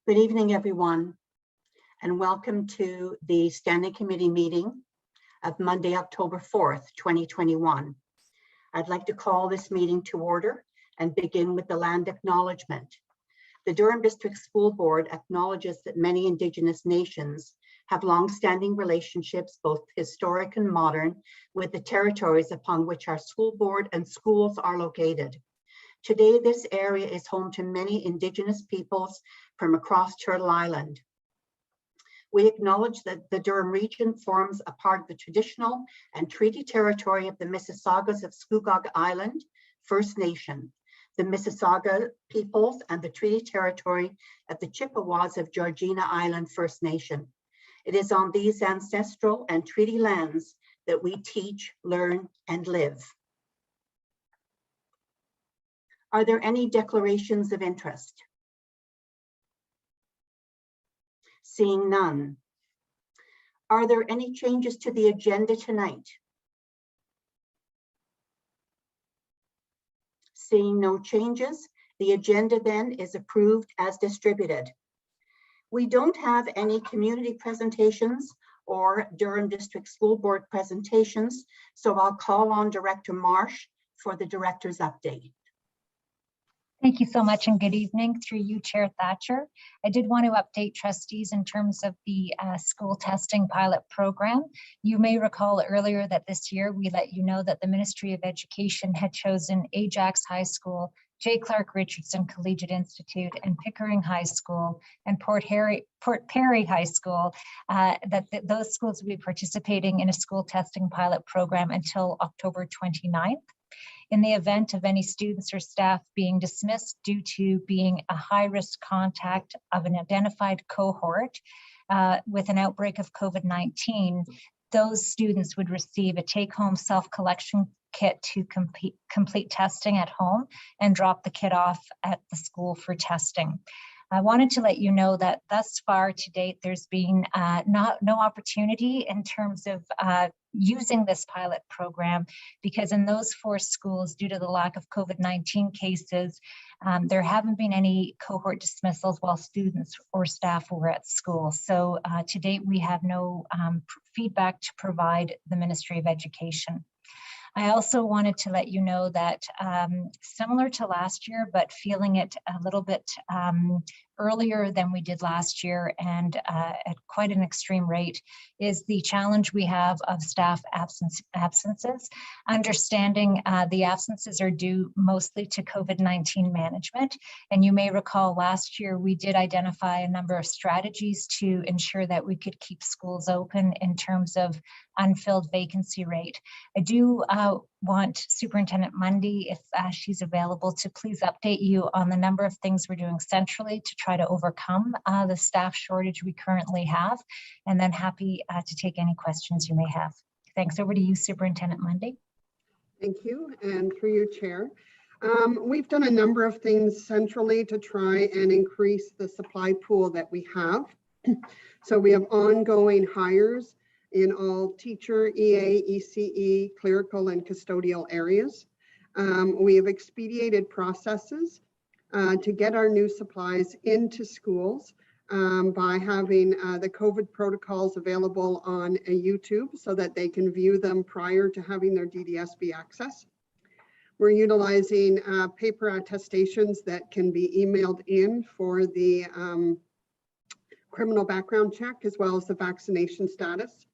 Good evening, everyone, and welcome to the Standing Committee meeting of Monday, October 4th, 2021. I'd like to call this meeting to order and begin with the Land Acknowledgement. The Durham District School Board acknowledges that many Indigenous nations have long-standing relationships, both historic and modern, with the territories upon which our school board and schools are located. Today, this area is home to many Indigenous peoples from across Turtle Island. We acknowledge that the Durham region forms a part of the traditional and treaty territory of the Mississaugas of Scugog Island First Nation, the Mississauga peoples, and the treaty territory of the Chippewas of Georgina Island First Nation. It is on these ancestral and treaty lands that we teach, learn, and live. Are there any declarations of interest? Seeing none. Are there any changes to the agenda tonight? Seeing no changes, the agenda then is approved as distributed. We don't have any community presentations or Durham District School Board presentations, so I'll call on Director Marsh for the director's update. Thank you so much and good evening through you, Chair Thatcher. I did want to update trustees in terms of the school testing pilot program. You may recall earlier that this year we let you know that the Ministry of Education had chosen Ajax High School, J. Clark Richardson Collegiate Institute, and Pickering High School and Port Perry High School, those schools will be participating in a school testing pilot program until October 29th. In the event of any students or staff being dismissed due to being a high-risk contact of an identified cohort with an outbreak of COVID-19, those students would receive a take-home self-collection kit to complete testing at home and drop the kit off at the school for testing. I wanted to let you know that thus far to date, there's been no opportunity in terms of using this pilot program, because in those 4 schools, due to the lack of COVID-19 cases, there haven't been any cohort dismissals while students or staff were at school. So to date, we have no feedback to provide the Ministry of Education. I also wanted to let you know that similar to last year, but feeling it a little bit earlier than we did last year and at quite an extreme rate, is the challenge we have of staff absences. Understanding the absences are due mostly to COVID-19 management. And you may recall last year we did identify a number of strategies to ensure that we could keep schools open in terms of unfilled vacancy rate. I do want Superintendent Mundy, if she's available, to please update you on the number of things we're doing centrally to try to overcome the staff shortage we currently have, and then happy to take any questions you may have. Thanks. Over to you, Superintendent Mundy. Thank you, and through you, Chair. We've done a number of things centrally to try and increase the supply pool that we have. So we have ongoing hires in all teacher, EA, ECE, clerical, and custodial areas. We have expedited processes to get our new supplies into schools by having the COVID protocols available on YouTube so that they can view them prior to having their DDSB access. We're utilizing paper attestations that can be emailed in for the criminal background check as well as the vaccination status.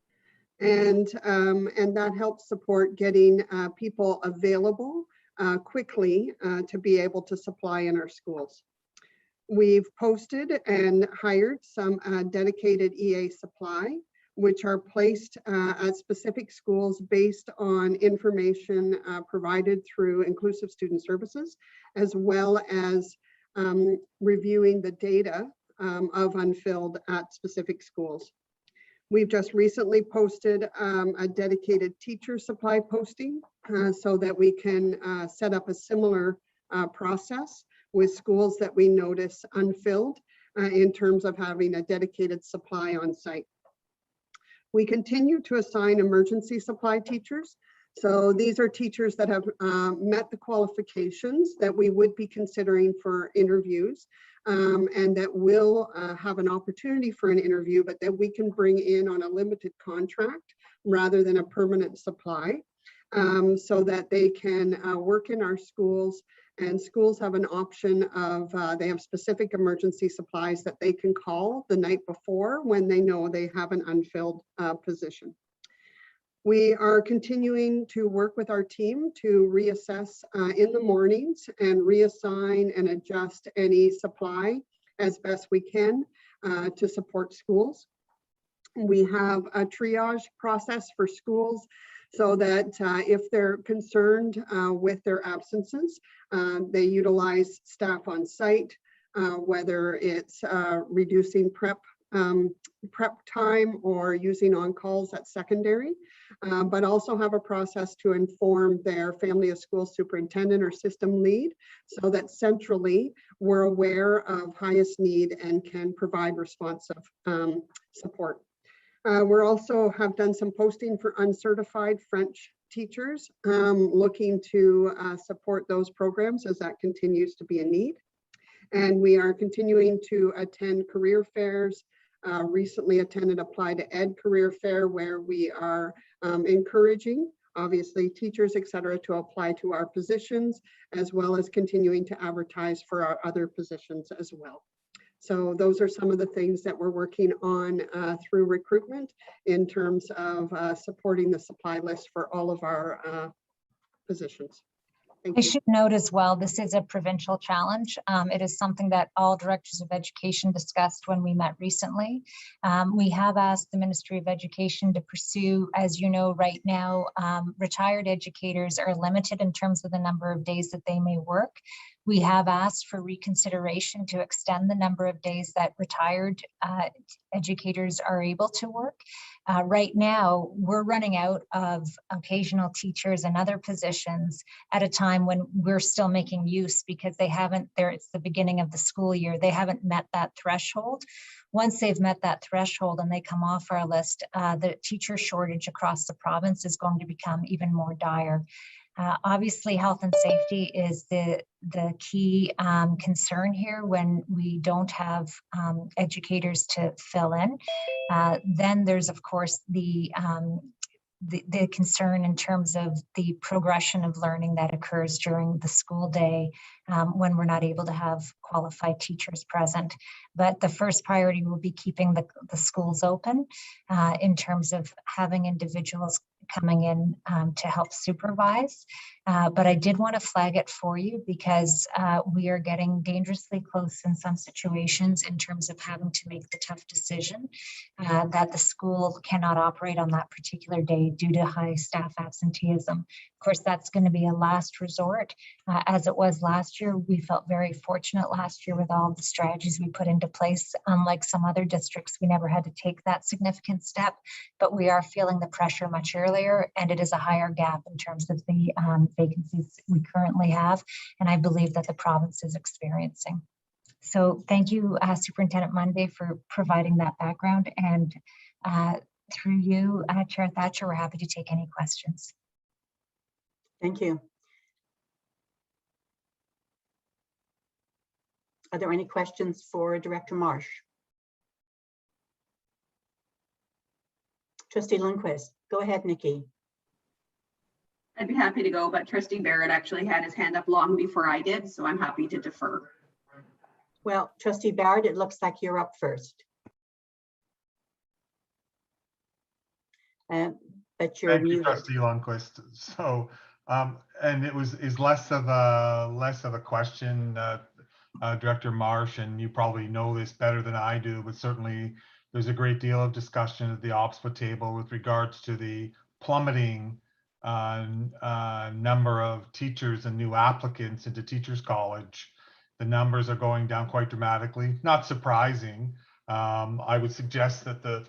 And that helps support getting people available quickly to be able to supply in our schools. We've posted and hired some dedicated EA supply, which are placed at specific schools based on information provided through Inclusive Student Services, as well as reviewing the data of unfilled at specific schools. We've just recently posted a dedicated teacher supply posting so that we can set up a similar process with schools that we notice unfilled in terms of having a dedicated supply on site. We continue to assign emergency supply teachers So these are teachers that have met the qualifications that we would be considering for interviews, and that will have an opportunity for an interview, but that we can bring in on a limited contract rather than a permanent supply, so that they can work in our schools. And schools have an option of, they have specific emergency supplies that they can call the night before when they know they have an unfilled position. We are continuing to work with our team to reassess in the mornings and reassign and adjust any supply as best we can to support schools. We have a triage process for schools so that if they're concerned with their absences, they utilize staff on site, whether it's reducing prep time or using on-calls at secondary, but also have a process to inform their family of school superintendent or system lead so that centrally we're aware of highest need and can provide responsive support. We're also have done some posting for uncertified French teachers, looking to support those programs as that continues to be a need. And we are continuing to attend career fairs. Recently attended Apply to Ed career fair, where we are encouraging, obviously, teachers, et cetera, to apply to our positions, as well as continuing to advertise for our other positions as well. So those are some of the things that we're working on through recruitment in terms of supporting the supply list for all of our positions. I should note as well, this is a provincial challenge. It is something that all directors of education discussed when we met recently. We have asked the Ministry of Education to pursue, as you know, right now, retired educators are limited in terms of the number of days that they may work. We have asked for reconsideration to extend the number of days that retired educators are able to work. Right now, we're running out of occasional teachers and other positions at a time when we're still making use because they haven't, it's the beginning of the school year, they haven't met that threshold. Once they've met that threshold and they come off our list, the teacher shortage across the province is going to become even more dire. Obviously, health and safety is the key concern here when we don't have educators to fill in. Then there's, of course, the concern in terms of the progression of learning that occurs during the school day when we're not able to have qualified teachers present. But the first priority will be keeping the schools open in terms of having individuals coming in to help supervise. But I did want to flag it for you because we are getting dangerously close in some situations in terms of having to make the tough decision that the school cannot operate on that particular day due to high staff absenteeism. Of course, that's going to be a last resort. As it was last year, we felt very fortunate last year with all the strategies we put into place. Unlike some other districts, we never had to take that significant step, but we are feeling the pressure much earlier, and it is a higher gap in terms of the vacancies we currently have, and I believe that the province is experiencing. So thank you, Superintendent Monday, for providing that background, and through you, Chair Thatcher, we're happy to take any questions. Thank you. Are there any questions for Director Marsh? Trustee Lundquist, go ahead, Nikki. I'd be happy to go, but Trustee Barrett actually had his hand up long before I did, so I'm happy to defer. Well, Trustee Barrett, it looks like you're up first. But you're Thank you, muted. Trustee Lundquist. So, and it is less of a question, Director Marsh, and you probably know this better than I do, but certainly there's a great deal of discussion at the OPSPA table with regards to the plummeting number of teachers and new applicants into Teachers College. The numbers are going down quite dramatically. Not surprising. I would suggest that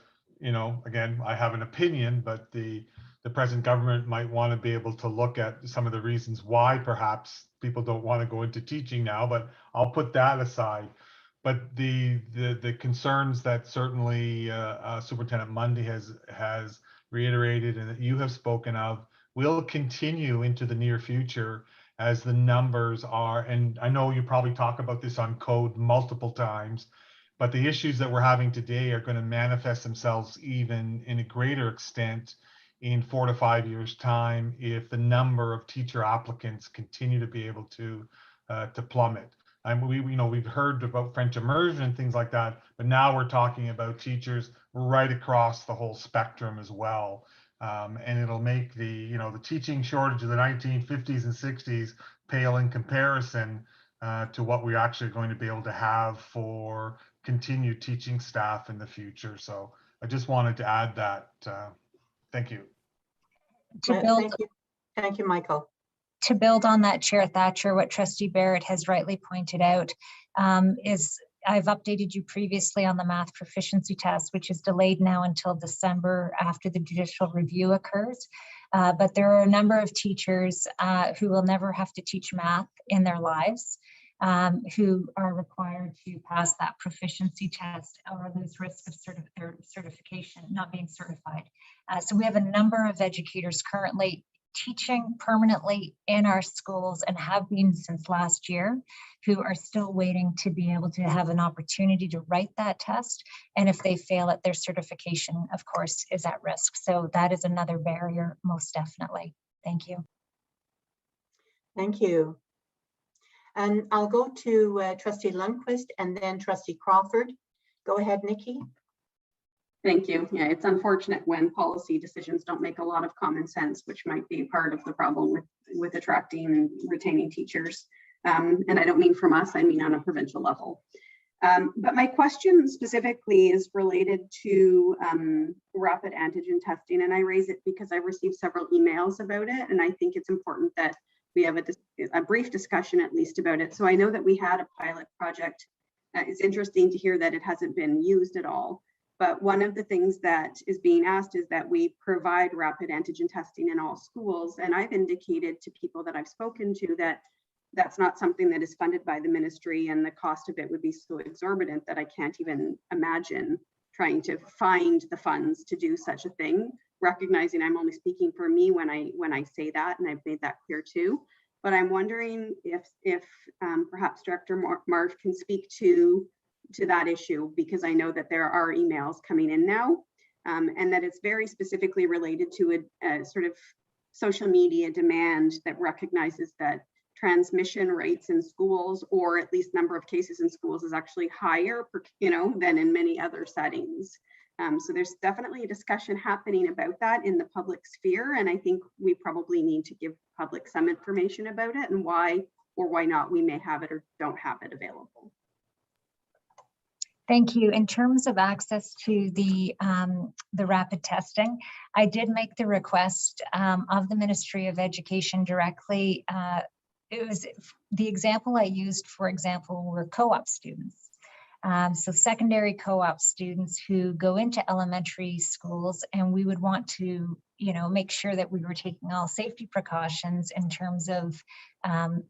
again, I have an opinion, but the present government might want to be able to look at some of the reasons why perhaps people don't want to go into teaching now, but I'll put that aside. But the concerns that certainly Superintendent Mundy has reiterated and that you have spoken of will continue into the near future as the numbers are. And I know you probably talk about this on code multiple times, but the issues that we're having today are going to manifest themselves even in a greater extent in 4 to 5 years' time if the number of teacher applicants continue to be able to plummet. And we've heard about French immersion and things like that, but now we're talking about teachers right across the whole spectrum as well. And it'll make the teaching shortage of the 1950s and 60s pale in comparison to what we're actually going to be able to have for continued teaching staff in the future. So I just wanted to add that. Thank you. Thank you, Michael. To build on that, Chair Thatcher, what Trustee Barrett has rightly pointed out is I've updated you previously on the math proficiency test, which is delayed now until December after the judicial review occurs. But there are a number of teachers who will never have to teach math in their lives, who are required to pass that proficiency test or lose risk of certification, not being certified. So we have a number of educators currently teaching permanently in our schools and have been since last year, who are still waiting to be able to have an opportunity to write that test. And if they fail it, their certification, of course, is at risk. So that is another barrier, most definitely. Thank you. Thank you. And I'll go to Trustee Lundquist and then Trustee Crawford. Go ahead, Nikki. Thank you. Yeah, it's unfortunate when policy decisions don't make a lot of common sense, which might be part of the problem with attracting and retaining teachers. And I don't mean from us, I mean on a provincial level. But my question specifically is related to rapid antigen testing. And I raise it because I received several emails about it. And I think it's important that we have a brief discussion at least about it. So I know that we had a pilot project. It's interesting to hear that it hasn't been used at all. But one of the things that is being asked is that we provide rapid antigen testing in all schools. And I've indicated to people that I've spoken to that that's not something that is funded by the ministry, and the cost of it would be so exorbitant that I can't even imagine trying to find the funds to do such a thing, recognizing I'm only speaking for me when I say that, and I've made that clear too. But I'm wondering if perhaps Director Marv can speak to that issue, because I know that there are emails coming in now, and that it's very specifically related to a sort of social media demand that recognizes that transmission rates in schools, or at least number of cases in schools, is actually higher, than in many other settings. So there's definitely a discussion happening about that in the public sphere, and I think we probably need to give public some information about it and why or why not we may have it or don't have it available. Thank you. In terms of access to the rapid testing, I did make the request of the Ministry of Education directly. It was the example I used, for example, were co-op students. So secondary co-op students who go into elementary schools, and we would want to, make sure that we were taking all safety precautions in terms of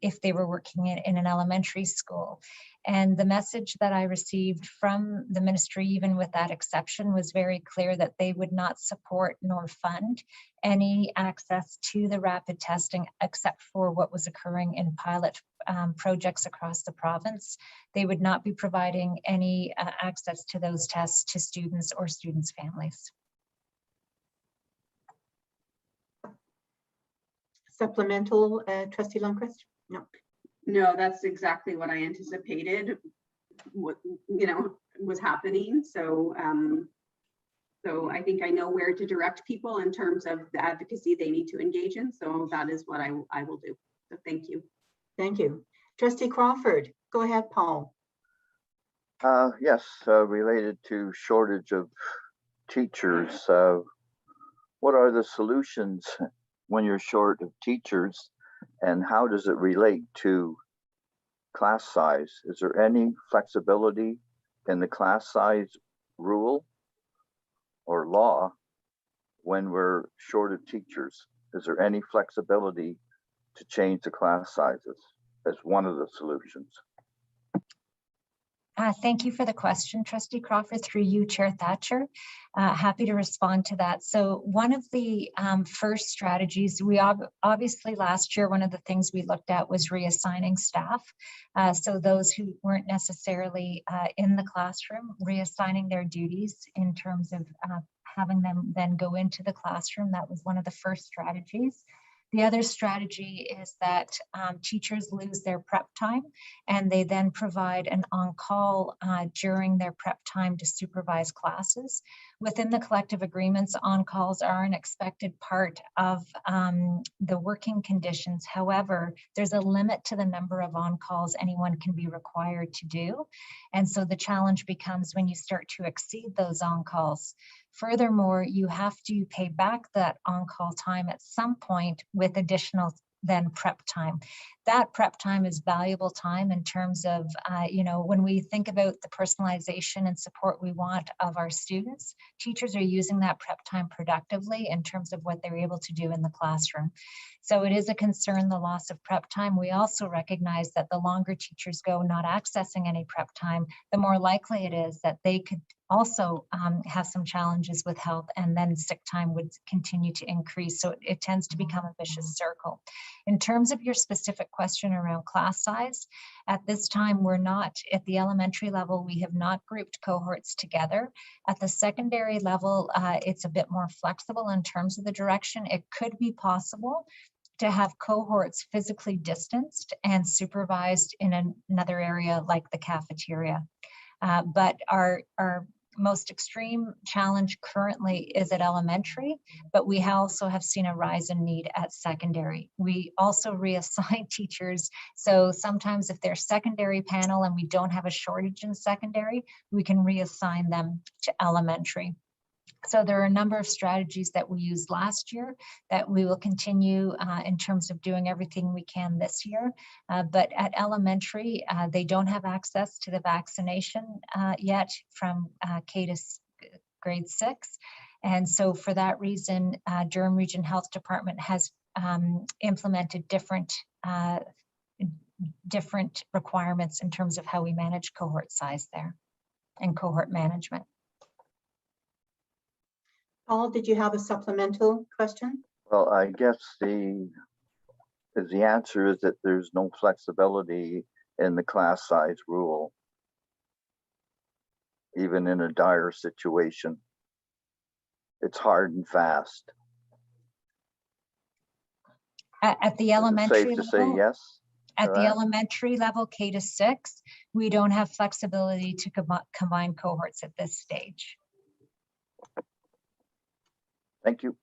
if they were working in an elementary school. And the message that I received from the ministry, even with that exception, was very clear that they would not support nor fund any access to the rapid testing except for what was occurring in pilot projects across the province. They would not be providing any access to those tests to students or students' families. Supplemental, Trustee Lundquist? No, that's exactly what I anticipated. What was happening. So, so I think I know where to direct people in terms of the advocacy they need to engage in. So that is what I will do. So thank you. Thank you, Trustee Crawford. Go ahead, Paul. Yes, related to shortage of teachers. What are the solutions when you're short of teachers, and how does it relate to class size? Is there any flexibility in the class size rule or law when we're short of teachers? Is there any flexibility to change the class sizes as one of the solutions? Thank you for the question, Trustee Crawford, through you, Chair Thatcher. Happy to respond to that. So one of the first strategies, we obviously last year, one of the things we looked at was reassigning staff. So those who weren't necessarily in the classroom, reassigning their duties in terms of having them then go into the classroom. That was one of the first strategies. The other strategy is that teachers lose their prep time and they then provide an on-call during their prep time to supervise classes. Within the collective agreements, on-calls are an expected part of the working conditions. However, there's a limit to the number of on-calls anyone can be required to do. And so the challenge becomes when you start to exceed those on-calls. Furthermore, you have to pay back that on-call time at some point with additional then prep time. That prep time is valuable time in terms of, when we think about the personalization and support we want of our students, teachers are using that prep time productively in terms of what they're able to do in the classroom. So it is a concern, the loss of prep time. We also recognize that the longer teachers go not accessing any prep time, the more likely it is that they could also have some challenges with health, and then sick time would continue to increase. So it tends to become a vicious circle. In terms of your specific question around class size, at this time, we're not at the elementary level, we have not grouped cohorts together. At the secondary level, it's a bit more flexible in terms of the direction. It could be possible to have cohorts physically distanced and supervised in another area like the cafeteria. But our most extreme challenge currently is at elementary, but we also have seen a rise in need at secondary. We also reassign teachers. So sometimes if they're secondary panel and we don't have a shortage in secondary, we can reassign them to elementary. So there are a number of strategies that we used last year that we will continue in terms of doing everything we can this year. But at elementary, they don't have access to the vaccination yet from K to grade 6. And so for that reason, Durham Region Health Department has implemented different requirements in terms of how we manage cohort size there and cohort management. Paul, did you have a supplemental question? Well, I guess the answer is that there's no flexibility in the class size rule, even in a dire situation. It's hard and fast. At the elementary level, safe to level, say yes. At the elementary level, K to 6, we don't have flexibility to combine cohorts at this stage. Thank you.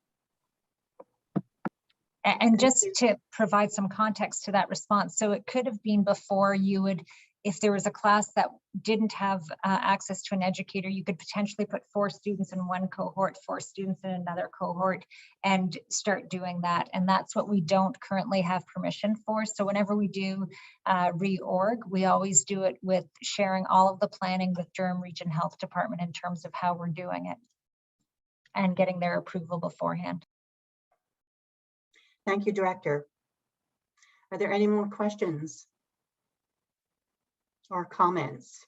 And just to provide some context to that response, so it could have been before you would, if there was a class that didn't have access to an educator, you could potentially put 4 students in one cohort, 4 students in another cohort, and start doing that. And that's what we don't currently have permission for. So whenever we do reorg, we always do it with sharing all of the planning with Durham Region Health Department in terms of how we're doing it and getting their approval beforehand. Thank you, Director. Are there any more questions or comments?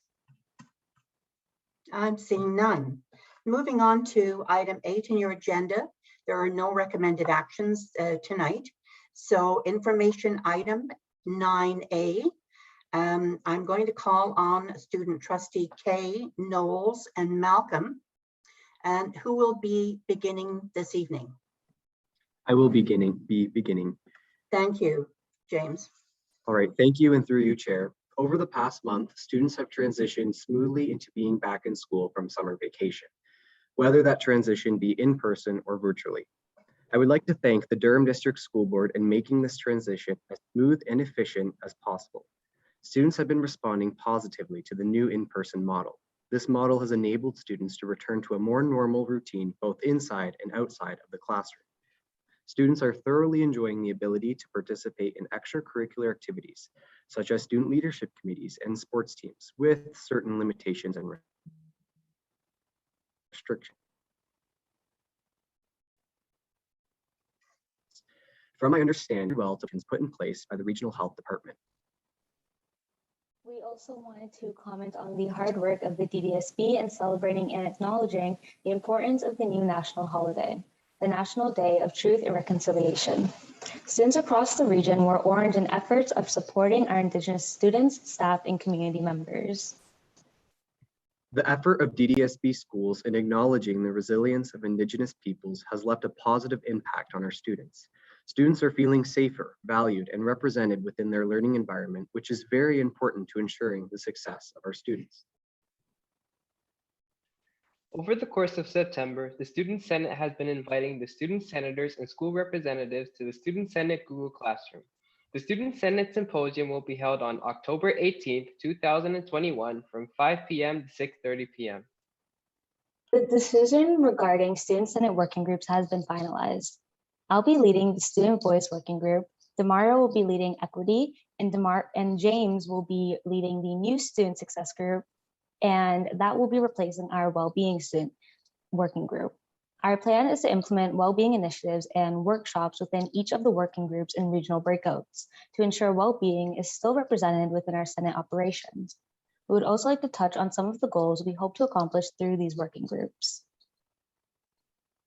I'm seeing none. Moving on to item 8 in your agenda, there are no recommended actions tonight. So information item 9A, I'm going to call on student trustee Kay, Knowles, and Malcolm, and who will be beginning this evening. I will be beginning. Thank you, James. All right, thank you, and through you, Chair. Over the past month, students have transitioned smoothly into being back in school from summer vacation, whether that transition be in person or virtually. I would like to thank the Durham District School Board in making this transition as smooth and efficient as possible. Students have been responding positively to the new in-person model. This model has enabled students to return to a more normal routine both inside and outside of the classroom. Students are thoroughly enjoying the ability to participate in extracurricular activities, such as student leadership committees and sports teams, with certain limitations and restrictions. From my understanding, well, put in place by the Regional Health Department. We also wanted to comment on the hard work of the DDSB in celebrating and acknowledging the importance of the new national holiday, the National Day of Truth and Reconciliation. Students across the region wore orange in efforts of supporting our Indigenous students, staff, and community members. The effort of DDSB schools in acknowledging the resilience of Indigenous peoples has left a positive impact on our students. Students are feeling safer, valued, and represented within their learning environment, which is very important to ensuring the success of our students. Over the course of September, the Student Senate has been inviting the student senators and school representatives to the Student Senate Google Classroom. The Student Senate Symposium will be held on October 18th, 2021 from 5 p.m. to 6:30 p.m. The decision regarding Student Senate working groups has been finalized. I'll be leading the Student Voice Working Group, Demario will be leading Equity, and James will be leading the New Student Success Group, and that will be replacing our Wellbeing Student Working Group. Our plan is to implement well-being initiatives and workshops within each of the working groups in regional breakouts to ensure well-being is still represented within our Senate operations. We would also like to touch on some of the goals we hope to accomplish through these working groups.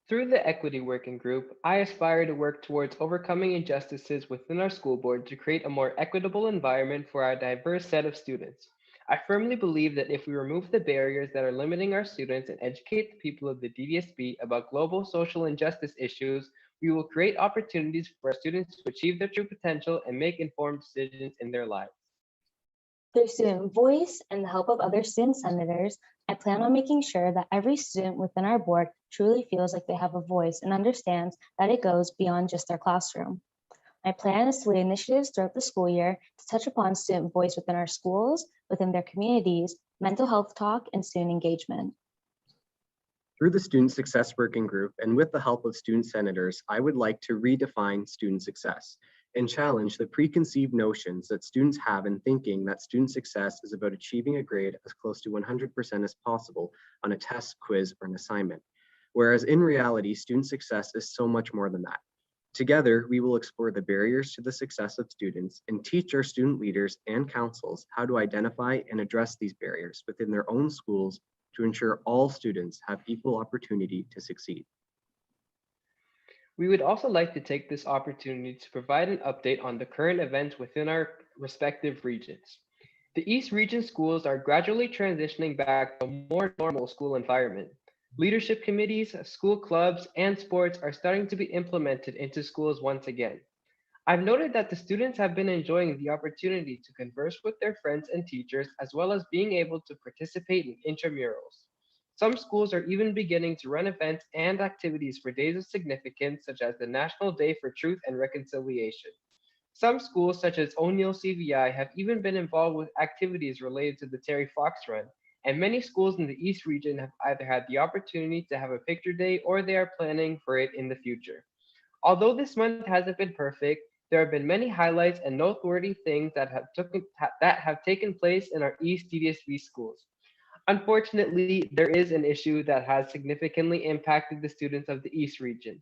Through the Equity Working Group, I aspire to work towards overcoming injustices within our school board to create a more equitable environment for our diverse set of students. I firmly believe that if we remove the barriers that are limiting our students and educate the people of the DDSB about global social injustice issues, we will create opportunities for our students to achieve their true potential and make informed decisions in their lives. Through Student Voice and the help of other student senators, I plan on making sure that every student within our board truly feels like they have a voice and understands that it goes beyond just their classroom. My plan is to lead initiatives throughout the school year to touch upon student voice within our schools, within their communities, mental health talk, and student engagement. Through the Student Success Working Group and with the help of student senators, I would like to redefine student success and challenge the preconceived notions that students have in thinking that student success is about achieving a grade as close to 100% as possible on a test, quiz, or an assignment. Whereas in reality, student success is so much more than that. Together, we will explore the barriers to the success of students and teach our student leaders and councils how to identify and address these barriers within their own schools to ensure all students have equal opportunity to succeed. We would also like to take this opportunity to provide an update on the current events within our respective regions. The East Region schools are gradually transitioning back to a more normal school environment. Leadership committees, school clubs, and sports are starting to be implemented into schools once again. I've noted that the students have been enjoying the opportunity to converse with their friends and teachers, as well as being able to participate in intramurals. Some schools are even beginning to run events and activities for days of significance, such as the National Day for Truth and Reconciliation. Some schools, such as O'Neill CVI, have even been involved with activities related to the Terry Fox Run, and many schools in the East Region have either had the opportunity to have a picture day or they are planning for it in the future. Although this month hasn't been perfect, there have been many highlights and noteworthy things that have taken place in our East DDSB schools. Unfortunately, there is an issue that has significantly impacted the students of the East Region: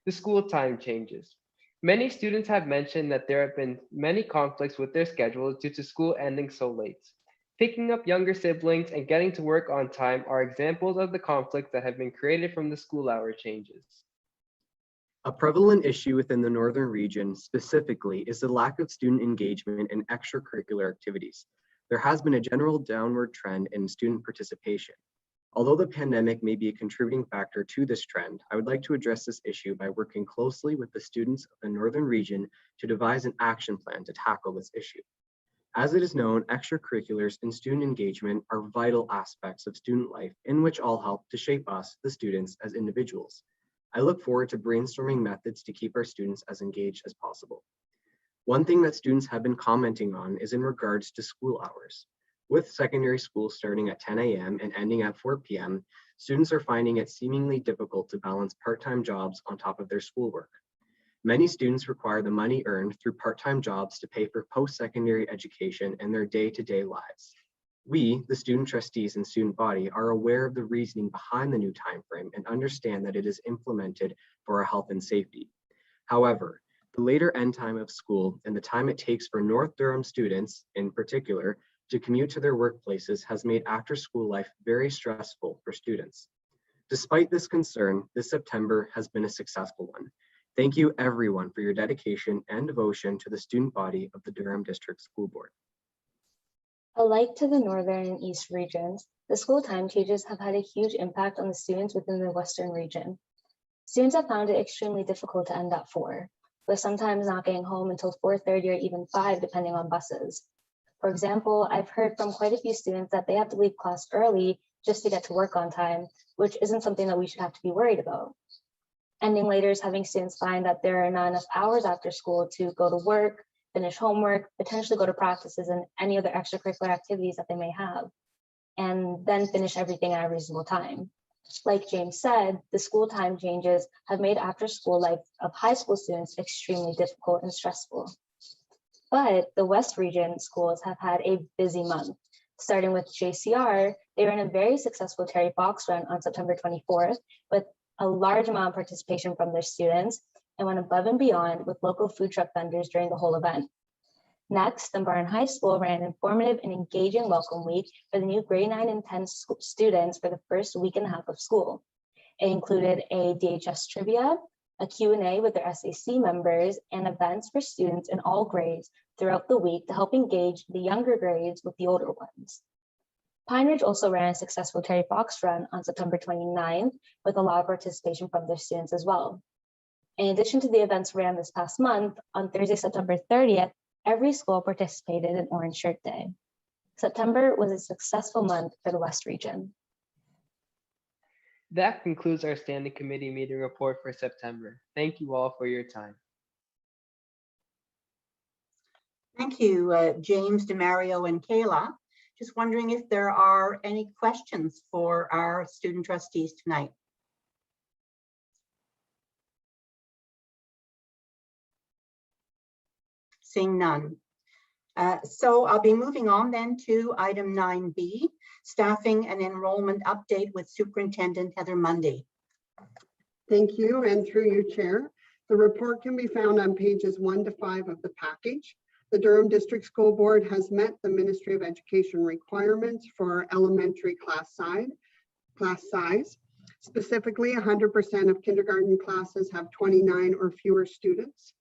the school time changes. Many students have mentioned that there have been many conflicts with their schedules due to school ending so late. Picking up younger siblings and getting to work on time are examples of the conflicts that have been created from the school hour changes. A prevalent issue within the Northern Region specifically is the lack of student engagement in extracurricular activities. There has been a general downward trend in student participation. Although the pandemic may be a contributing factor to this trend, I would like to address this issue by working closely with the students of the Northern Region to devise an action plan to tackle this issue. As it is known, extracurriculars and student engagement are vital aspects of student life in which all help to shape us, the students, as individuals. I look forward to brainstorming methods to keep our students as engaged as possible. One thing that students have been commenting on is in regards to school hours. With secondary school starting at 10 a.m. and ending at 4 p.m., students are finding it seemingly difficult to balance part-time jobs on top of their schoolwork. Many students require the money earned through part-time jobs to pay for post-secondary education and their day-to-day lives. We, the student trustees and student body, are aware of the reasoning behind the new timeframe and understand that it is implemented for our health and safety. However, the later end time of school and the time it takes for North Durham students, in particular, to commute to their workplaces has made after-school life very stressful for students. Despite this concern, this September has been a successful one. Thank you everyone for your dedication and devotion to the student body of the Durham District School Board. Alike to the northern and east regions, the school time changes have had a huge impact on the students within the western region. Students have found it extremely difficult to end at 4, with sometimes not getting home until 4:30 or even 5, depending on buses. For example, I've heard from quite a few students that they have to leave class early just to get to work on time, which isn't something that we should have to be worried about. Ending later is having students find that there are not enough hours after school to go to work, finish homework, potentially go to practices and any other extracurricular activities that they may have, and then finish everything at a reasonable time. Like James said, the school time changes have made after school life of high school students extremely difficult and stressful. But the West Region schools have had a busy month. Starting with JCR, they ran a very successful Terry Fox run on September 24th with a large amount of participation from their students and went above and beyond with local food truck vendors during the whole event. Next, Dunbarton High School ran an informative and engaging welcome week for the new grade 9 and 10 students for the first week and a half of school. It included a DHS trivia, a Q&A with their SAC members, and events for students in all grades throughout the week to help engage the younger grades with the older ones. Pine Ridge also ran a successful Terry Fox run on September 29th with a lot of participation from their students as well. In addition to the events ran this past month, on Thursday, September 30th, every school participated in Orange Shirt Day. September was a successful month for the West Region. That concludes our standing committee meeting report for September. Thank you all for your time. Thank you, James, DeMario, and Kayla. Just wondering if there are any questions for our student trustees tonight. Seeing none. So I'll be moving on then to item 9B, staffing and enrollment update with Superintendent Heather Mundy. Thank you, and through you, Chair. The report can be found on pages 1 to 5 of the package. The Durham District School Board has met the Ministry of Education requirements for elementary class size. Specifically, 100% of kindergarten classes have 29 or fewer students.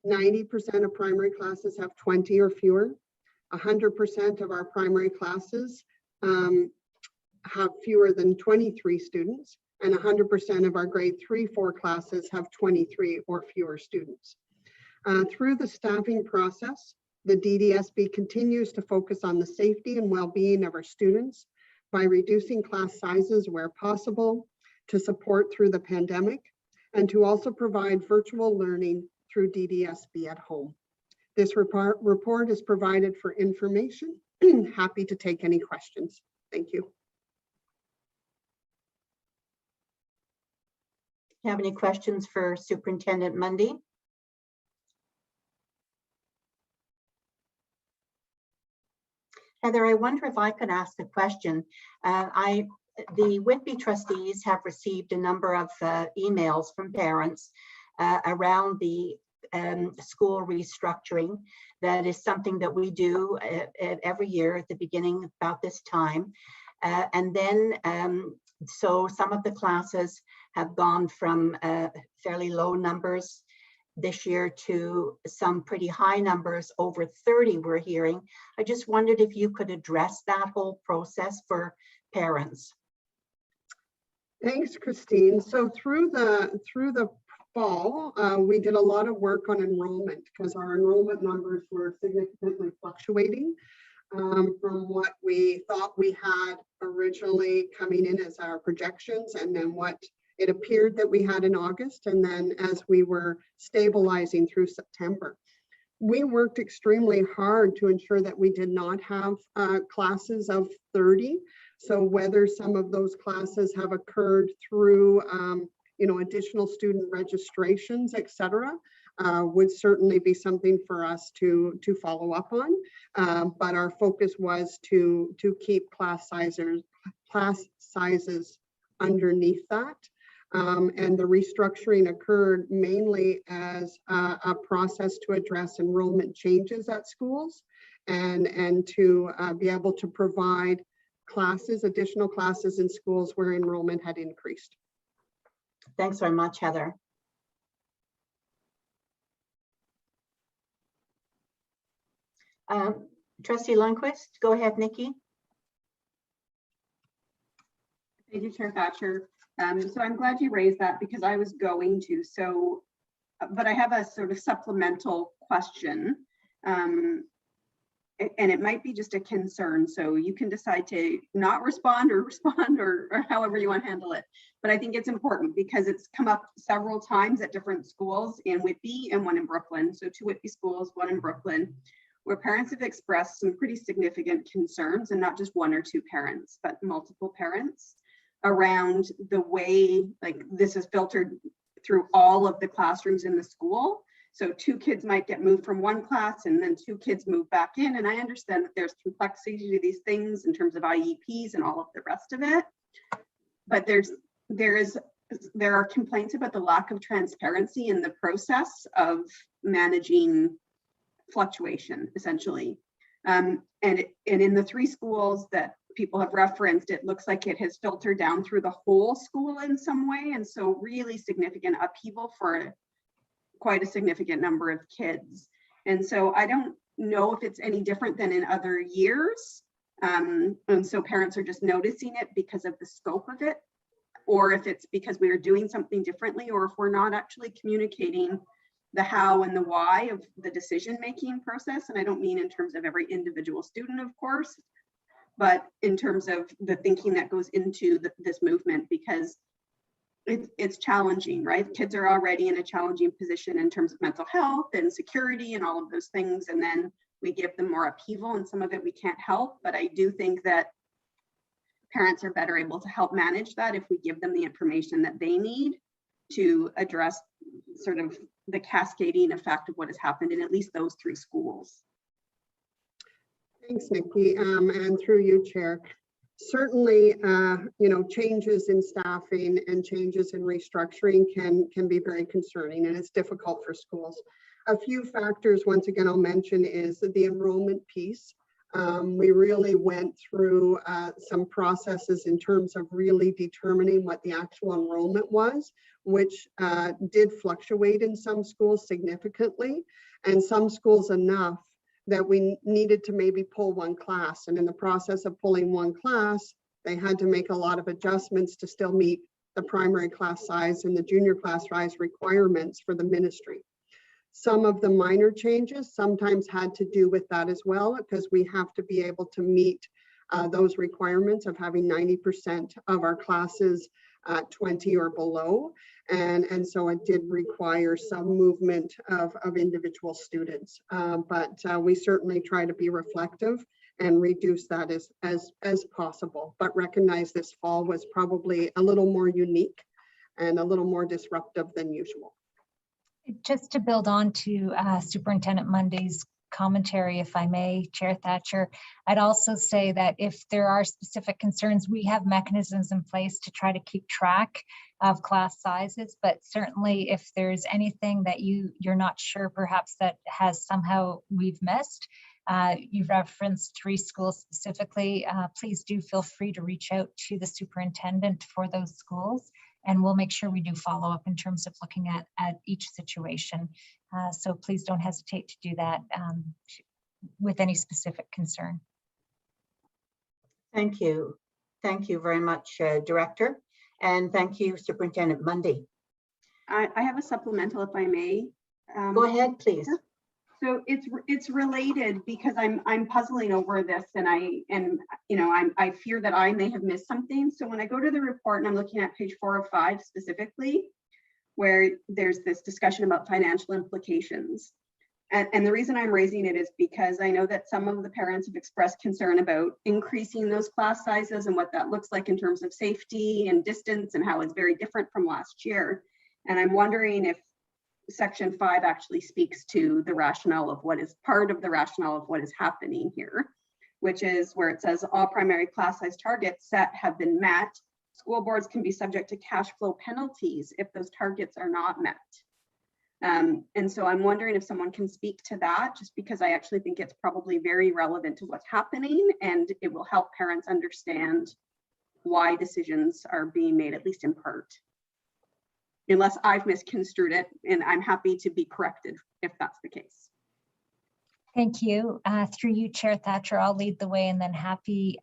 90% of primary classes have 20 or fewer. 100% of our primary classes have fewer than 23 students, and 100% of our grade 3-4 classes have 23 or fewer students. Through the staffing process, the DDSB continues to focus on the safety and well-being of our students by reducing class sizes where possible, to support through the pandemic, and to also provide virtual learning through DDSB at home. This report is provided for information. Happy to take any questions. Thank you. Do you have any questions for Superintendent Mundy? Heather, I wonder if I could ask a question. The Whitby trustees have received a number of emails from parents around the school restructuring. That is something that we do every year at the beginning about this time. And then, so some of the classes have gone from fairly low numbers this year to some pretty high numbers, over 30 we're hearing. I just wondered if you could address that whole process for parents. Thanks, Christine. So through the fall, we did a lot of work on enrollment because our enrollment numbers were significantly fluctuating from what we thought we had originally coming in as our projections, and then what it appeared that we had in August, and then as we were stabilizing through September. We worked extremely hard to ensure that we did not have classes of 30. So whether some of those classes have occurred through additional student registrations, et cetera, would certainly be something for us to follow up on. But our focus was to keep class sizes underneath that. And the restructuring occurred mainly as a process to address enrollment changes at schools and to be able to provide classes, additional classes in schools where enrollment had increased. Thanks very much, Heather. Trustee Lundquist, go ahead, Nikki. Thank you, Chair Thatcher. So I'm glad you raised that because I was going to. So, but I have a sort of supplemental question. And it might be just a concern. So you can decide to not respond or respond or however you want to handle it. But I think it's important because it's come up several times at different schools in Whitby and one in Brooklyn. So 2 Whitby schools, 1 in Brooklyn, where parents have expressed some pretty significant concerns, and not just 1 or 2 parents, but multiple parents, around the way like this is filtered through all of the classrooms in the school. So 2 kids might get moved from 1 class and then 2 kids move back in. And I understand that there's complexity to these things in terms of IEPs and all of the rest of it. But there are complaints about the lack of transparency in the process of managing fluctuation, essentially. And in the 3 schools that people have referenced, it looks like it has filtered down through the whole school in some way. And so really significant upheaval for quite a significant number of kids. And so I don't know if it's any different than in other years. And so parents are just noticing it because of the scope of it, or if it's because we are doing something differently, or if we're not actually communicating the how and the why of the decision-making process. And I don't mean in terms of every individual student, of course, but in terms of the thinking that goes into this movement, because it's challenging, right? Kids are already in a challenging position in terms of mental health and security and all of those things. And then we give them more upheaval, and some of it we can't help. But I do think that parents are better able to help manage that if we give them the information that they need to address sort of the cascading effect of what has happened in at least those 3 schools. Thanks, Nikki, and through you, Chair. Certainly, changes in staffing and changes in restructuring can be very concerning, and it's difficult for schools. A few factors, once again, I'll mention is the enrollment piece. We really went through some processes in terms of really determining what the actual enrollment was, which did fluctuate in some schools significantly, and some schools enough that we needed to maybe pull 1 class. And in the process of pulling 1 class, they had to make a lot of adjustments to still meet the primary class size and the junior class size requirements for the ministry. Some of the minor changes sometimes had to do with that as well, because we have to be able to meet those requirements of having 90% of our classes 20 or below. And so it did require some movement of individual students. But we certainly try to be reflective and reduce that as possible. But recognize this fall was probably a little more unique and a little more disruptive than usual. Just to build on to Superintendent Monday's commentary, if I may, Chair Thatcher, I'd also say that if there are specific concerns, we have mechanisms in place to try to keep track of class sizes, but certainly if there's anything that you're not sure perhaps that has somehow we've missed, you referenced 3 schools specifically, please do feel free to reach out to the superintendent for those schools, and we'll make sure we do follow up in terms of looking at each situation. So please don't hesitate to do that with any specific concern. Thank you. Thank you very much, Director. And thank you, Superintendent Mundy. I have a supplemental, if I may. Go ahead, please. So it's related because I'm puzzling over this, and I fear that I may have missed something. So when I go to the report and I'm looking at page 4 of 5 specifically, where there's this discussion about financial implications. And the reason I'm raising it is because I know that some of the parents have expressed concern about increasing those class sizes and what that looks like in terms of safety and distance and how it's very different from last year. And I'm wondering if Section 5 actually speaks to the rationale of what is part of the rationale of what is happening here, which is where it says all primary class size targets set have been met school boards can be subject to cash flow penalties if those targets are not met. And so I'm wondering if someone can speak to that, just because I actually think it's probably very relevant to what's happening, and it will help parents understand why decisions are being made, at least in part. Unless I've misconstrued it, and I'm happy to be corrected if that's the case. Thank you. Through you, Chair Thatcher, I'll lead the way, and then happy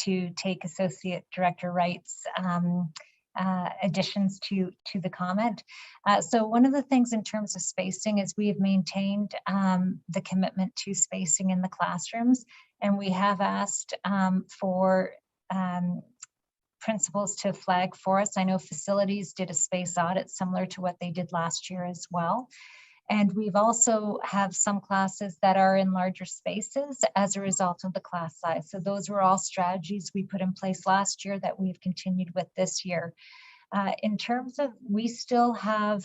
to take Associate Director Wright's additions to the comment. So one of the things in terms of spacing is we have maintained the commitment to spacing in the classrooms, and we have asked for principals to flag for us. I know facilities did a space audit similar to what they did last year as well. And we've also have some classes that are in larger spaces as a result of the class size. So those were all strategies we put in place last year that we've continued with this year. In terms of, we still have,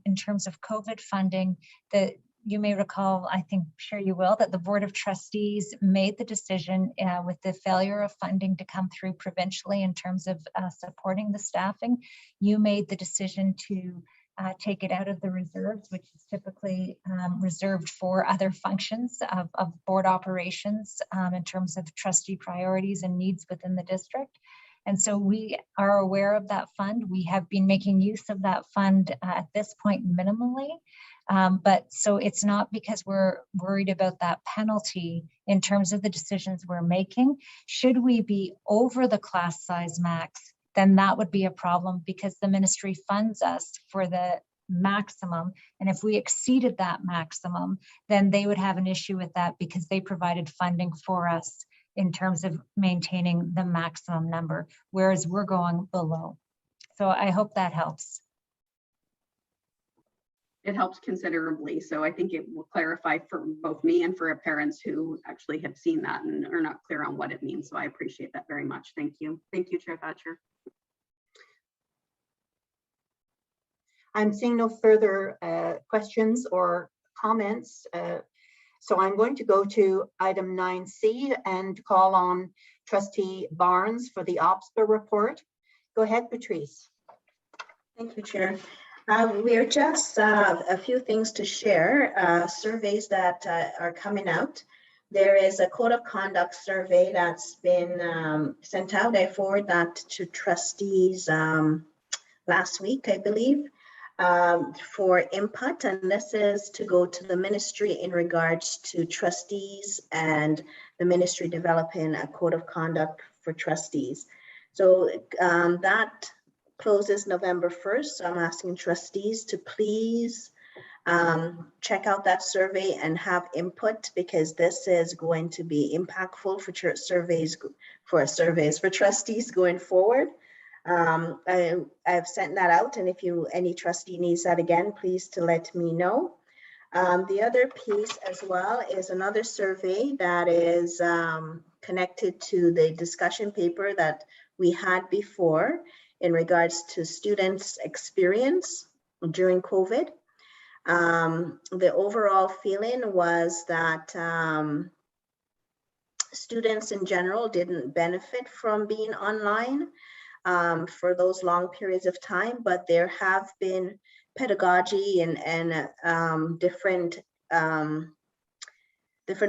in terms of COVID funding, that you may recall, I think, sure you will, that the Board of Trustees made the decision with the failure of funding to come through provincially in terms of supporting the staffing. You made the decision to take it out of the reserves, which is typically reserved for other functions of board operations in terms of trustee priorities and needs within the district. And so we are aware of that fund. We have been making use of that fund at this point minimally. But so it's not because we're worried about that penalty in terms of the decisions we're making. Should we be over the class size max, then that would be a problem because the ministry funds us for the maximum. And if we exceeded that maximum, then they would have an issue with that because they provided funding for us in terms of maintaining the maximum number, whereas we're going below. So I hope that helps. It helps considerably. So I think it will clarify for both me and for parents who actually have seen that and are not clear on what it means. So I appreciate that very much. Thank you. Thank you, Chair Thatcher. I'm seeing no further questions or comments. So I'm going to go to item 9C and call on Trustee Barnes for the OPSPA report. Go ahead, Patrice. Thank you, Chair. We are just a few things to share, surveys that are coming out. There is a code of conduct survey that's been sent out. I forwarded that to trustees last week, I believe, for input. And this is to go to the ministry in regards to trustees and the ministry developing a code of conduct for trustees. So that closes November 1st. So I'm asking trustees to please check out that survey and have input, because this is going to be impactful for trustees going forward. I've sent that out, and if any trustee needs that again, please to let me know. The other piece as well is another survey that is connected to the discussion paper that we had before in regards to students' experience during COVID. The overall feeling was that students in general didn't benefit from being online for those long periods of time, but there have been pedagogy and different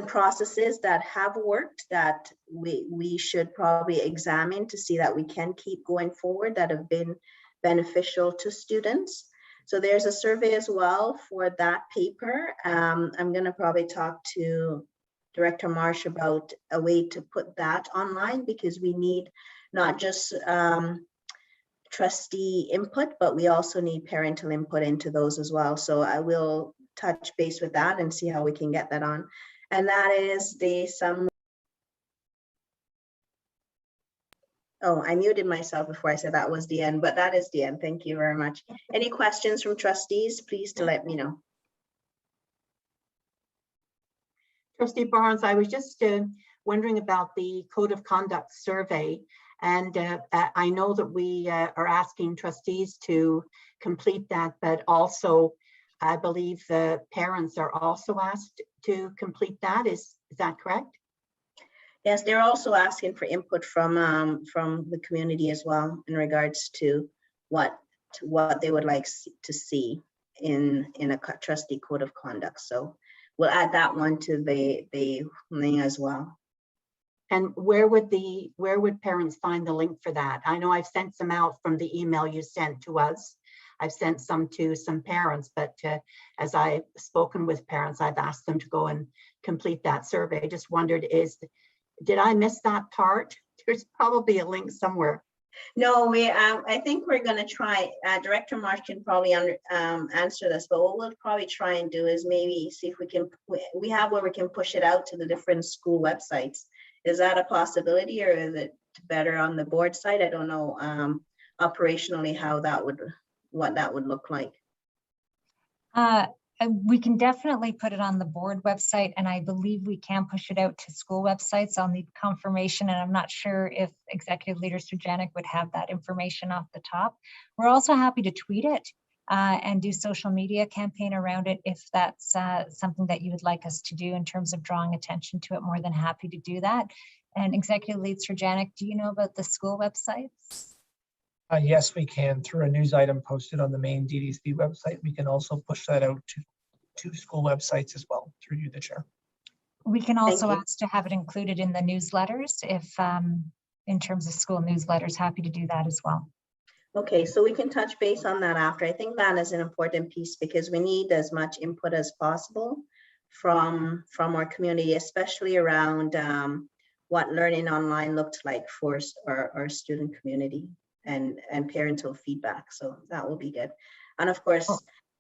processes that have worked that we should probably examine to see that we can keep going forward that have been beneficial to students. So there's a survey as well for that paper. I'm going to probably talk to Director Marsh about a way to put that online, because we need not just trustee input, but we also need parental input into those as well. So I will touch base with that and see how we can get that on. And that is oh, I muted myself before I said that was the end, but that is the end. Thank you very much. Any questions from trustees, please to let me know. Trustee Barnes, I was just wondering about the code of conduct survey. And I know that we are asking trustees to complete that, but also I believe the parents are also asked to complete that. Is that correct? Yes, they're also asking for input from the community as well in regards to what they would like to see in a trustee code of conduct. So we'll add that one to the thing as well. And where would parents find the link for that? I know I've sent some out from the email you sent to us. I've sent some to some parents, but as I've spoken with parents, I've asked them to go and complete that survey. I just wondered, did I miss that part? There's probably a link somewhere. No, I think we're going to try. Director Marsh can probably answer this, but what we'll probably try and do is maybe see if we can. We have where we can push it out to the different school websites. Is that a possibility, or is it better on the board side? I don't know operationally what that would look like. We can definitely put it on the board website, and I believe we can push it out to school websites. I'll need confirmation, and I'm not sure if Executive Leader Surjanic would have that information off the top. We're also happy to tweet it and do social media campaign around it if that's something that you would like us to do in terms of drawing attention to it. More than happy to do that. And Executive Leader Surjanic, do you know about the school websites? Yes, we can. Through a news item posted on the main DDSB website. We can also push that out to school websites as well, through you, the chair. We can also ask to have it included in the newsletters if in terms of school newsletters, happy to do that as well. Okay, so we can touch base on that after. I think that is an important piece because we need as much input as possible from our community, especially around what learning online looked like for our student community and parental feedback. So that will be good. And of course,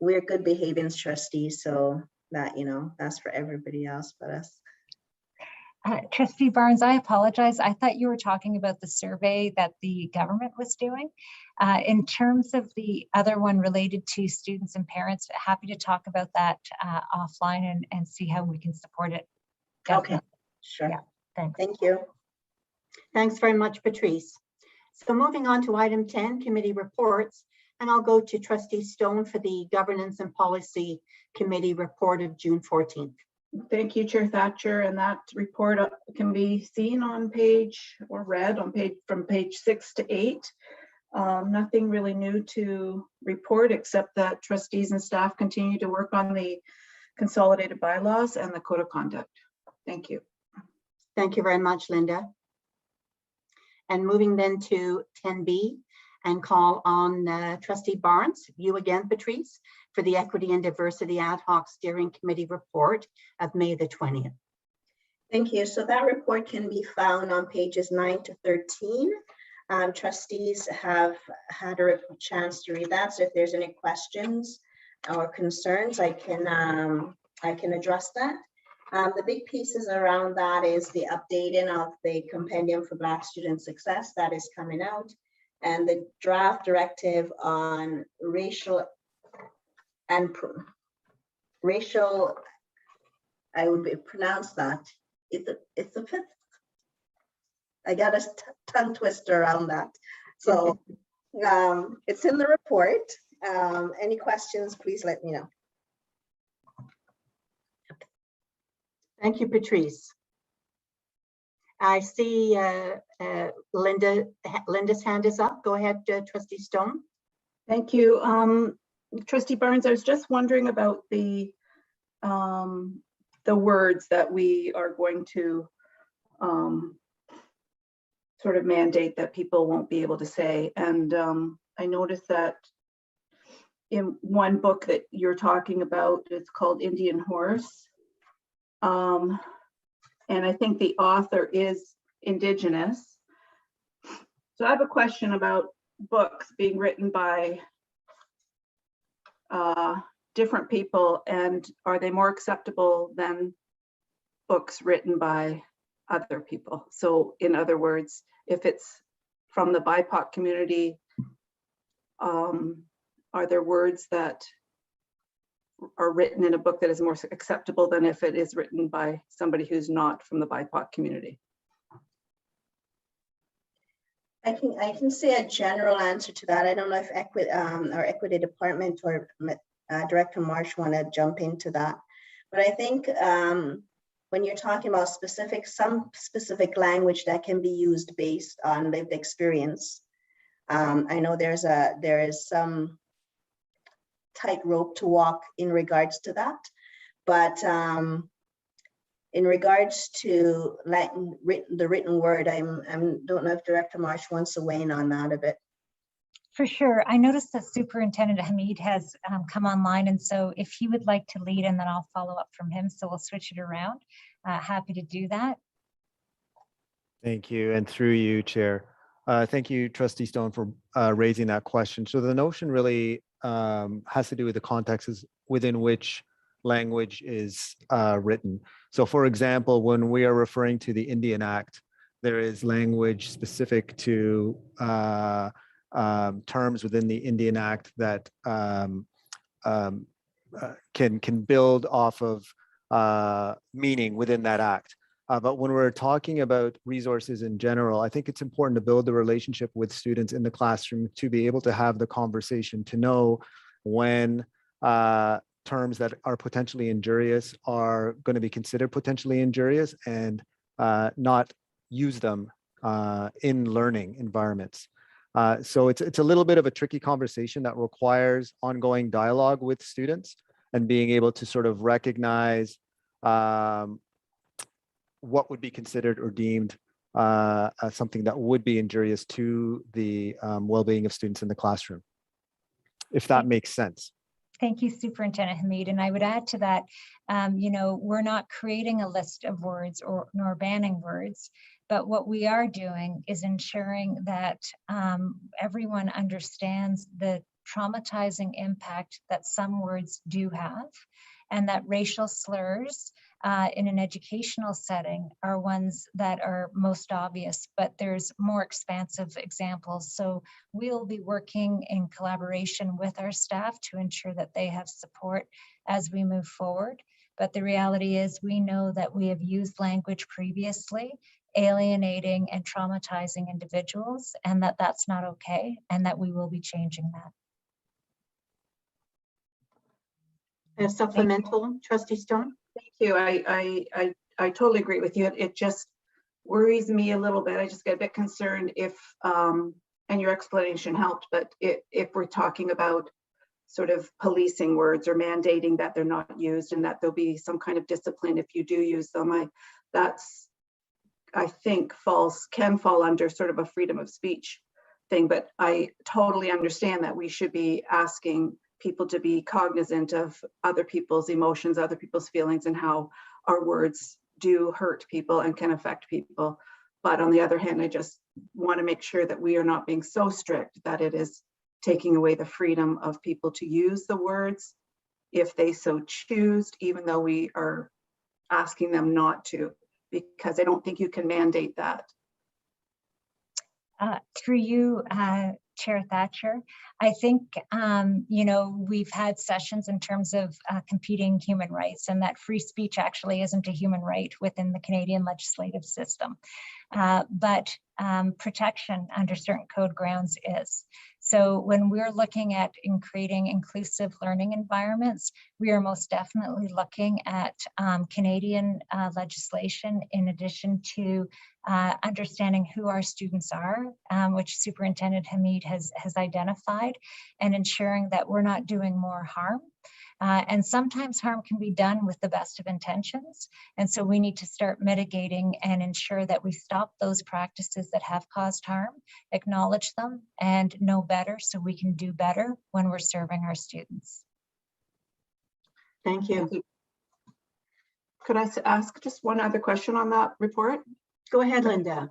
we're good behaving trustees, so that, that's for everybody else but us. Trustee Barnes, I apologize. I thought you were talking about the survey that the government was doing. In terms of the other one related to students and parents, happy to talk about that offline and see how we can support it. Definitely. Okay, sure. Yeah, thanks. Thank you. Thanks very much, Patrice. So moving on to item 10, committee reports, and I'll go to Trustee Stone for the Governance and Policy Committee report of June 14th. Thank you, Chair Thatcher. And that report can be seen on page or read on from page 6 to 8. Nothing really new to report except that trustees and staff continue to work on the consolidated bylaws and the code of conduct. Thank you. Thank you very much, Linda. And moving then to 10B and call on Trustee Barnes, you again, Patrice, for the Equity and Diversity Ad Hoc Steering Committee report of May the 20th. Thank you. So that report can be found on pages 9 to 13. Trustees have had a chance to read that. So if there's any questions or concerns, I can address that. The big pieces around that is the updating of the Compendium for Black Student Success that is coming out, and the draft directive on racial, I would pronounce that. It's a fifth. I got a tongue twister around that. So it's in the report. Any questions, please let me know. Thank you, Patrice. I see Linda's hand is up. Go ahead, Trustee Stone. Thank you. Trustee Barnes, I was just wondering about the words that we are going to sort of mandate that people won't be able to say. And I noticed that in one book that you're talking about, it's called Indian Horse. And I think the author is Indigenous. So I have a question about books being written by different people, and are they more acceptable than books written by other people? So in other words, if it's from the BIPOC community, are there words that are written in a book that is more acceptable than if it is written by somebody who's not from the BIPOC community? I can say a general answer to that. I don't know if our equity department or Director Marsh want to jump into that, but I think when you're talking about some specific language that can be used based on lived experience. I know there is some tightrope to walk in regards to that, but in regards to the written word, I don't know if Director Marsh wants to weigh in on that a bit. For sure. I noticed that Superintendent Hamid has come online, and so if he would like to lead, and then I'll follow up from him, so we'll switch it around. Happy to do that. Thank you, and through you, Chair. Thank you, Trustee Stone, for raising that question. So the notion really has to do with the context within which language is written. So for example, when we are referring to the Indian Act, there is language specific to terms within the Indian Act that can build off of meaning within that act. But when we're talking about resources in general, I think it's important to build the relationship with students in the classroom to be able to have the conversation, to know when terms that are potentially injurious are going to be considered potentially injurious, and not use them in learning environments. So it's a little bit of a tricky conversation that requires ongoing dialogue with students and being able to sort of recognize what would be considered or deemed something that would be injurious to the well-being of students in the classroom, if that makes sense. Thank you, Superintendent Hamid. And I would add to that, we're not creating a list of words nor banning words, but what we are doing is ensuring that everyone understands the traumatizing impact that some words do have, and that racial slurs in an educational setting are ones that are most obvious, but there's more expansive examples. So we'll be working in collaboration with our staff to ensure that they have support as we move forward. But the reality is we know that we have used language previously, alienating and traumatizing individuals, and that that's not okay, and that we will be changing that. A supplemental, Trustee Stone? Thank you. I totally agree with you. It just worries me a little bit. I just get a bit concerned if, and your explanation helped, but if we're talking about sort of policing words or mandating that they're not used and that there'll be some kind of discipline if you do use them, that's, I think, can fall under sort of a freedom of speech thing. But I totally understand that we should be asking people to be cognizant of other people's emotions, other people's feelings, and how our words do hurt people and can affect people. But on the other hand, I just want to make sure that we are not being so strict that it is taking away the freedom of people to use the words if they so choose, even though we are asking them not to, because I don't think you can mandate that. Through you, Chair Thatcher, I think, we've had sessions in terms of competing human rights, and that free speech actually isn't a human right within the Canadian legislative system. But protection under certain code grounds is. So when we're looking at creating inclusive learning environments, we are most definitely looking at Canadian legislation, in addition to understanding who our students are, which Superintendent Hamid has identified, and ensuring that we're not doing more harm. And sometimes harm can be done with the best of intentions. And so we need to start mitigating and ensure that we stop those practices that have caused harm, acknowledge them, and know better so we can do better when we're serving our students. Thank you. Could I ask just one other question on that report? Go ahead, Linda.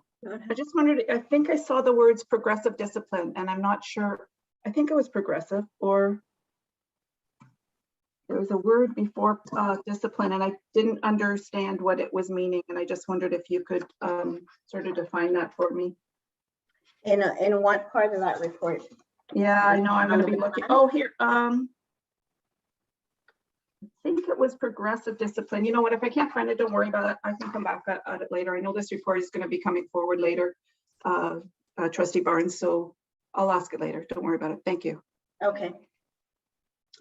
I just wondered, I think I saw the words progressive discipline, and I'm not sure, I think it was progressive, or there was a word before discipline, and I didn't understand what it was meaning, and I just wondered if you could sort of define that for me. In what part of that report? Yeah, I know, I'm going to be looking. Oh, here. I think it was progressive discipline. You know what, if I can't find it, don't worry about it. I can come back at it later. I know this report is going to be coming forward later, Trustee Barnes, so I'll ask it later. Don't worry about it. Thank you. Okay.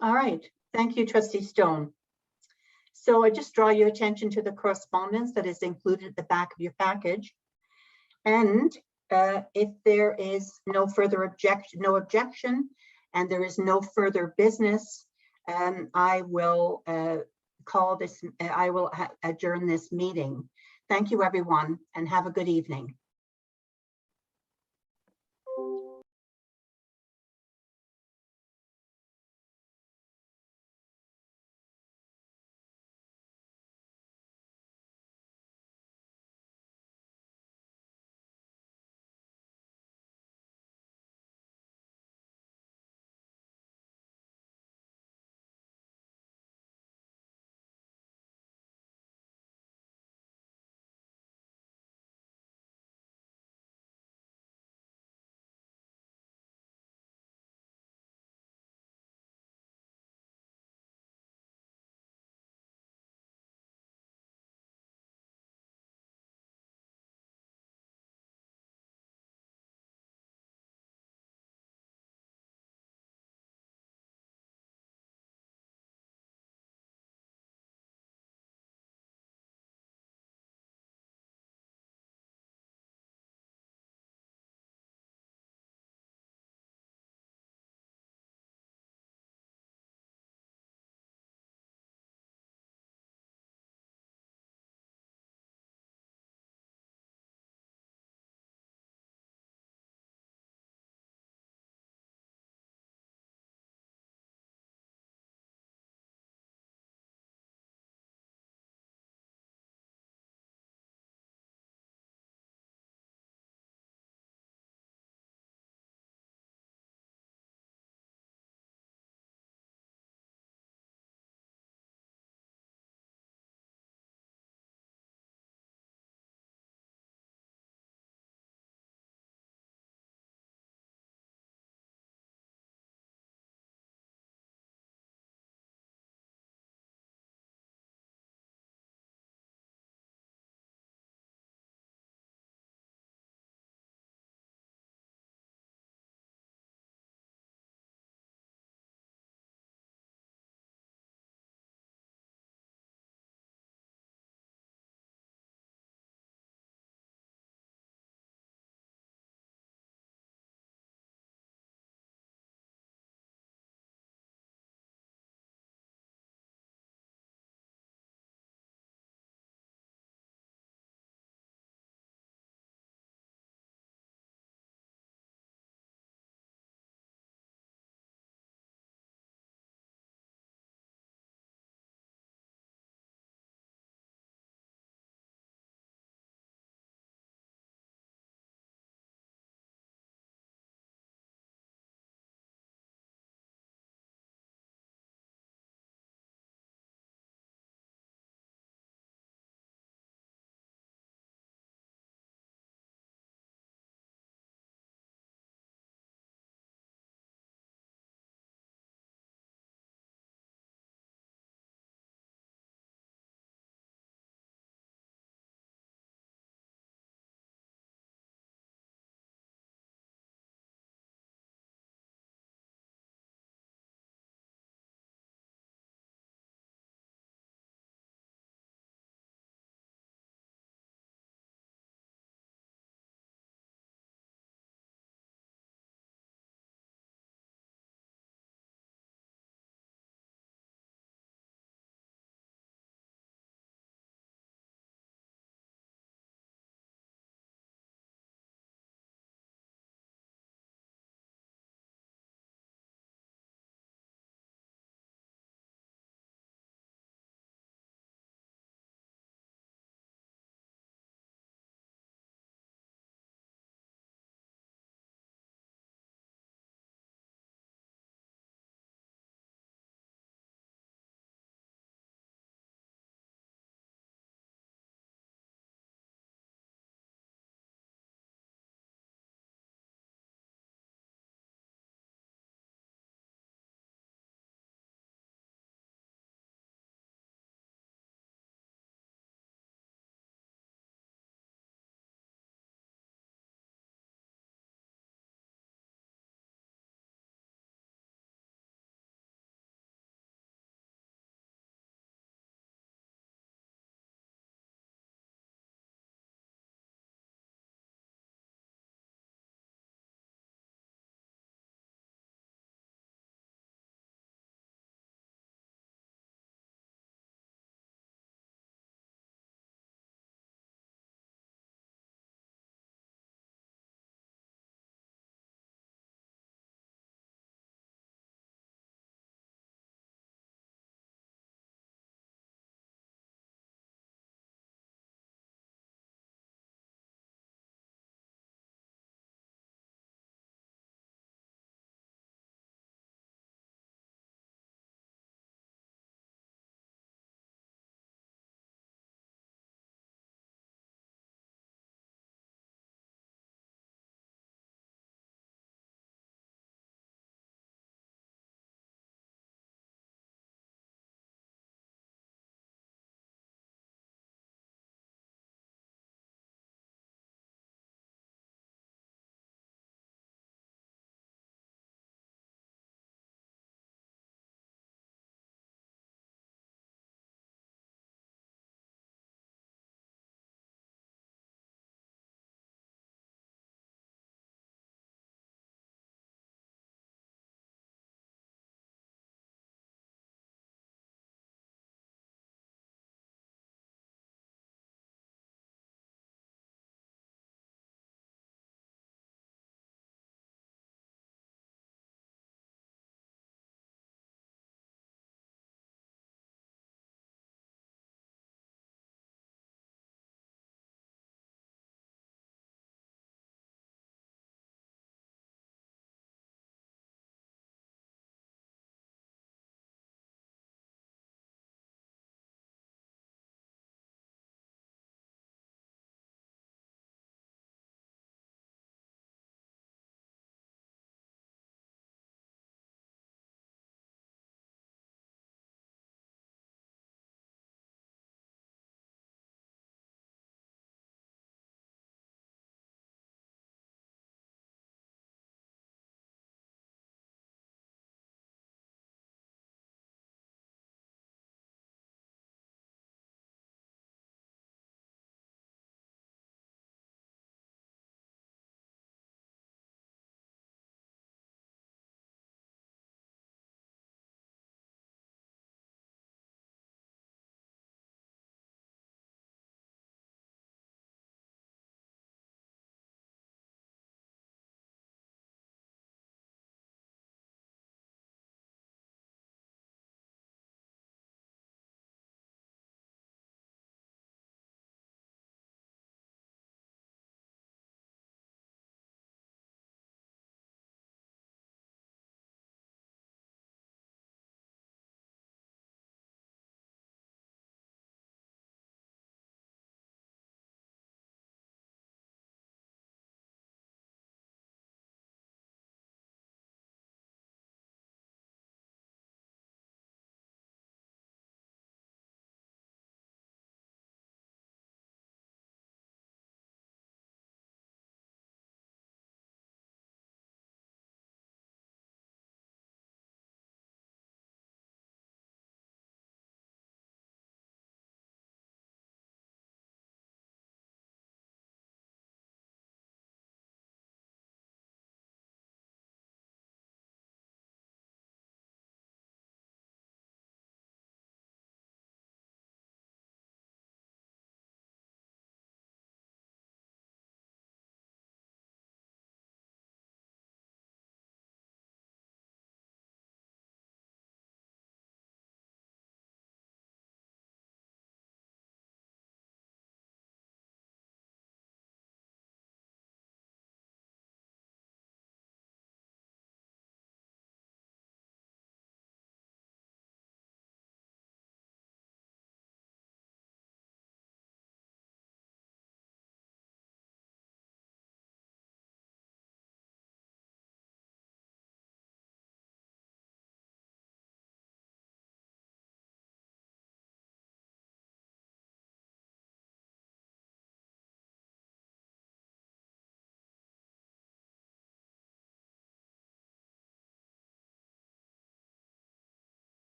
All right. Thank you, Trustee Stone. So I just draw your attention to the correspondence that is included at the back of your package. And if there is no objection, and there is no further business, I will adjourn this meeting. Thank you, everyone, and have a good evening.